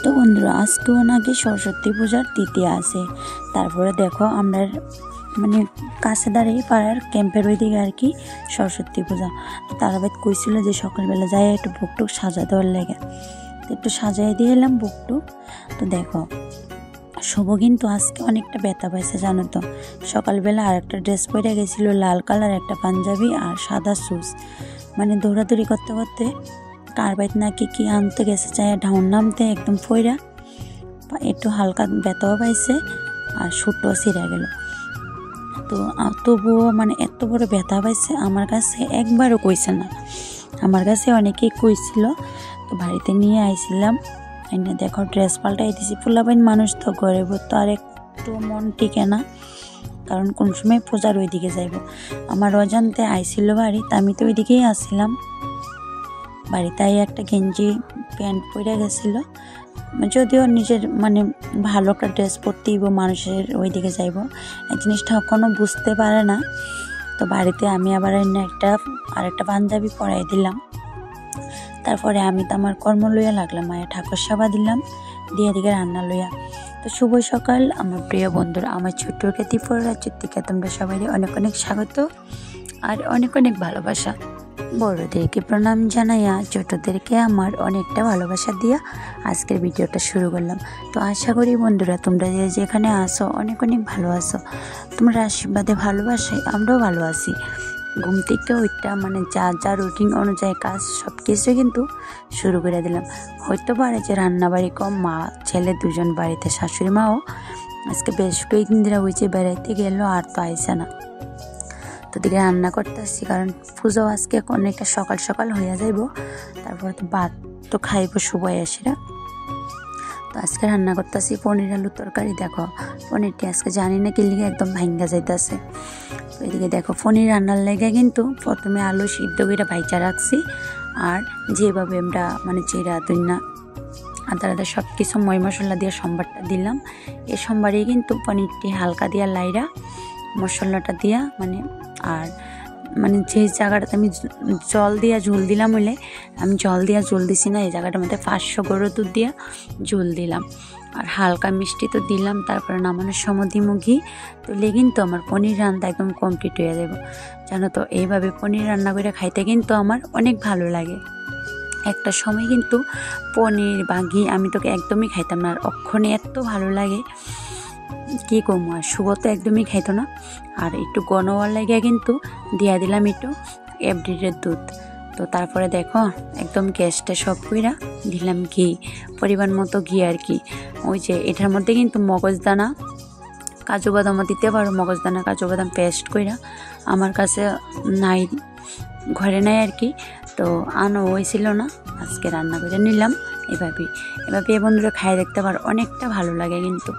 তো বন্ধুরা আজকেও নাকি সরস্বতী পূজার তৃতীয়া আছে। তারপরে দেখো আমরা মানে কাছে দাঁড়িয়ে পাড়ার ক্যাম্পের ওই দিকে আর কি সরস্বতী পূজা। তো তারা বাইত কইছিল যে সকালবেলা যাই একটু বুকটুক সাজা দেওয়ার লেগে, তো একটু সাজাই দিয়ে এলাম বুকটুক। তো দেখো শুভ কিন্তু আজকে অনেকটা ব্যথা পাইছে জানো তো। সকালবেলা আর একটা ড্রেস পরে গেছিলো লাল কালার একটা পাঞ্জাবি আর সাদা শুজ, মানে দৌড়াদৌড়ি করতে করতে কার বাইত নাকি কি আনতে গেছে চাই ঢাউন নামতে একদম ফইরা একটু হালকা ব্যথাও পাইছে আর সুটও ছিঁড়ে গেল। তো তবুও মানে এত বড় ব্যথা পাইছে আমার কাছে একবারও কইছে না, আমার কাছে অনেকেই কইছিল। তো বাড়িতে নিয়ে আইছিলাম, এনে দেখো ড্রেস পাল্টাই দিছি। পোলাপাইন মানুষ তো গরিব, তো আর একটু মন টিকে না, কারণ কোন সময় পূজার ওই দিকে যাইব। আমার অজান্তে আইছিল বাড়ি, তা আমি তো ওই দিকেই আসছিলাম। বাড়িতে একটা গেঞ্জি প্যান্ট পরে গেছিলো, যদিও নিজের মানে ভালো একটা ড্রেস পরতেইব মানুষের ওই দিকে যাইব, এই জিনিসটা এখনও বুঝতে পারে না। তো বাড়িতে আমি আবার আরেকটা পাঞ্জাবি পরাই দিলাম। তারপরে আমি তো আমার কর্ম লইয়া লাগলাম, মায়ের ঠাকুর সেবা দিলাম, দিয়ে দিকে রান্না লইয়া। তো শুভ সকাল আমার প্রিয় বন্ধুরা, আমার ছোট্ট ত্রিপুরা রাজ্যের থেকে তোমরা সবাই অনেক অনেক স্বাগত আর অনেক অনেক ভালোবাসা। বড়দেরকে প্রণাম জানাইয়া ছোটদেরকে আমার অনেকটা ভালোবাসা দিয়া আজকের ভিডিওটা শুরু করলাম। তো আশা করি বন্ধুরা তোমরা যেখানে আসো অনেক অনেক ভালো আছো, তোমরা আশীর্বাদে ভালোবাসাই আমরাও ভালো আছি। ঘুম থেকে ওইটা মানে যা রুটিন অনুযায়ী কাজ সব কিছু কিন্তু শুরু করে দিলাম। হয়তো পারে যে রান্নাবাড়ি কম, মা ছেলে দুজন বাড়িতে, শাশুড়ি মাও আজকে বেশ কয়েকদিন ধরে হয়েছে বেড়াইতে গেল আর তো আইসে না। তো দিকে রান্না করতে আসছি, কারণ পুজো আজকে অনেকটা সকাল সকাল হইয়া যাইব, তারপরে তো ভাত তো খাইব শুভ আসিরা। তো আজকে রান্না করতে আসছি পনির আলু তরকারি। দেখো পনিরটি আজকে জানি না কি লিগে একদম ভাঙ্গা যাইতেছে। তো এদিকে দেখো পনির রান্নার লেগে কিন্তু প্রথমে আলু সিদ্ধ করে ভাইচা রাখছি, আর যেভাবে আমরা মানে জিরা ধনিয়া আদা আদা সব কিছু ময় মশলা দিয়ে সম্বারটা দিলাম। এই সম্বারেই কিন্তু পনিরটি হালকা দিয়া লাইরা মশলাটা দিয়া আর যে জায়গাটাতে আমি জল দিয়া ঝোল দিলাম হইলে আমি জল দিয়া ঝোল দিছি না, এই জায়গাটার মধ্যে 500 গরুর দুধ দিয়া ঝোল দিলাম আর হালকা মিষ্টি তো দিলাম। তারপরে নামানোর সময় দিমু ঘি। তো কিন্তু আমার পনির রান্না একদম কমপ্লিট হয়ে যাব জানো তো। এইভাবে পনির রান্না করে খাইতে কিন্তু আমার অনেক ভালো লাগে। একটা সময় কিন্তু পনির বা ঘি আমি তোকে একদমই খাইতাম না, আর অক্ষণে এত ভালো লাগে কি কমু। আর শুভ তো একদমই খাইতো না, আর একটু গনওয়ার লাগে কিন্তু দিয়া দিলাম একটু এফডির দুধ। তো তারপরে দেখো একদম গ্যাসটা সব কইরা দিলাম ঘি, পরিমাণ মতো ঘি আর কি। ওই যে এটার মধ্যে কিন্তু মগজদানা কাজু বাদামও দিতে পারো, মগজদানা কাজু বাদাম পেস্ট কইরা আমার কাছে নাই, ঘরে নাই আর কি। তো আনো হয়েছিল না, আজকে রান্না করে নিলাম। এভাবে বন্ধুরা খাই দেখতে পারো, অনেকটা ভালো লাগে কিন্তু।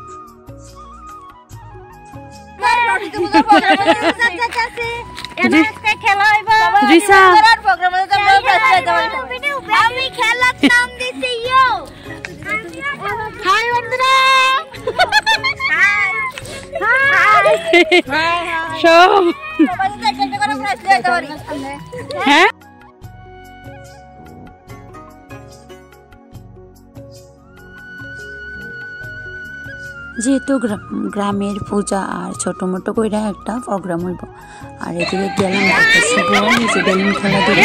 হ্যাঁ যেহেতু গ্রামের পূজা আর ছোট মোটো কইরা একটা প্রোগ্রাম হইব, আর এদিকে গেলাম যে বেলুন খেলা দিল।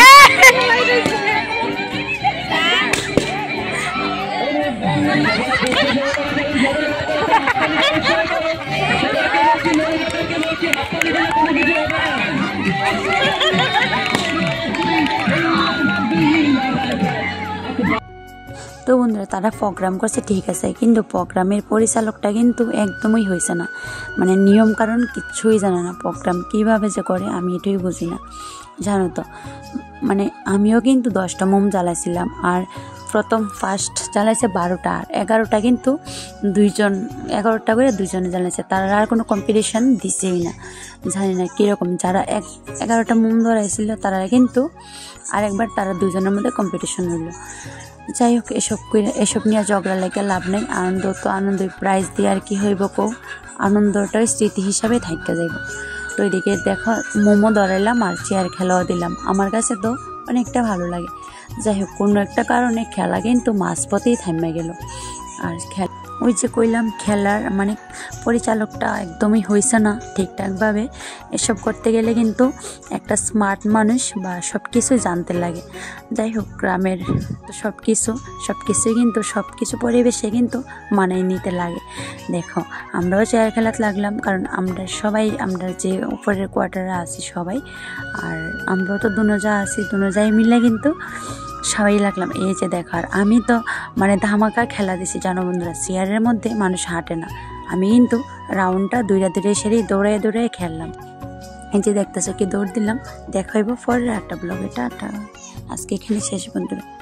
তো বন্ধুরা তারা প্রোগ্রাম করছে ঠিক আছে, কিন্তু প্রোগ্রামের পরিচালকটা কিন্তু একদমই হয়েছে না, মানে নিয়ম কারণ কিচ্ছুই জানে না। প্রোগ্রাম কীভাবে যে করে আমি এটাই বুঝি না জানো তো। মানে আমিও কিন্তু 10টা মোম জ্বালাইছিলাম, আর ফার্স্ট জ্বালাইছে 12টা, আর 11টা কিন্তু 11টা করে দুইজনে জ্বালাইছে। তারা আর কোনো কম্পিটিশান দিছেই না, জানি না কীরকম। যারা 11টা মোম ধরাইছিল তারা কিন্তু আরেকবার তারা দুজনের মধ্যে কম্পিটিশন হইল। যাই হোক এসব নিয়ে ঝগড়া লেগে লাভ নেই। আনন্দ তো আনন্দের প্রাইজ দিয়ে আর কি হইব কো, আনন্দটাই স্মৃতি হিসাবে থাকতে যাইব। তো এদিকে দেখো মোমো ধরাইলাম আর চেয়ার খেলাও দিলাম, আমার কাছে তো অনেকটা ভালো লাগে। যাই হোক কোনো একটা কারণে খেলা কিন্তু মাঝপথেই থামে গেল। আর ওই যে কইলাম খেলার মানে পরিচালকটা একদমই হইছে না ঠিকঠাকভাবে। এসব করতে গেলে কিন্তু একটা স্মার্ট মানুষ বা সব কিছু জানতে লাগে। যাই হোক, গ্রামের তো সব কিছুই কিন্তু সব কিছু পরিবেশে কিন্তু মানায় নিতে লাগে। দেখো, আমরাও চেয়ার খেলাতে লাগলাম, কারণ আমরা যে উপরের কোয়ার্টারে আছি সবাই, আর আমরাও তো দুনোজা আছি, দুনোজাই মিলে কিন্তু সবাই লাগলাম। এই যে দেখো, আর আমি তো মানে ধামাকা খেলা দিছি জানো বন্ধুরা, চেয়ারের মধ্যে মানুষ হাঁটে না। আমি কিন্তু রাউন্ডটা দুইটা সেরেই দৌড়াই খেললাম। এই যে দেখতেছো কি দৌড় দিলাম। দেখা হইব পরের একটা ব্লগে। টাটা, আজকে এখানে শেষ বন্ধুরা।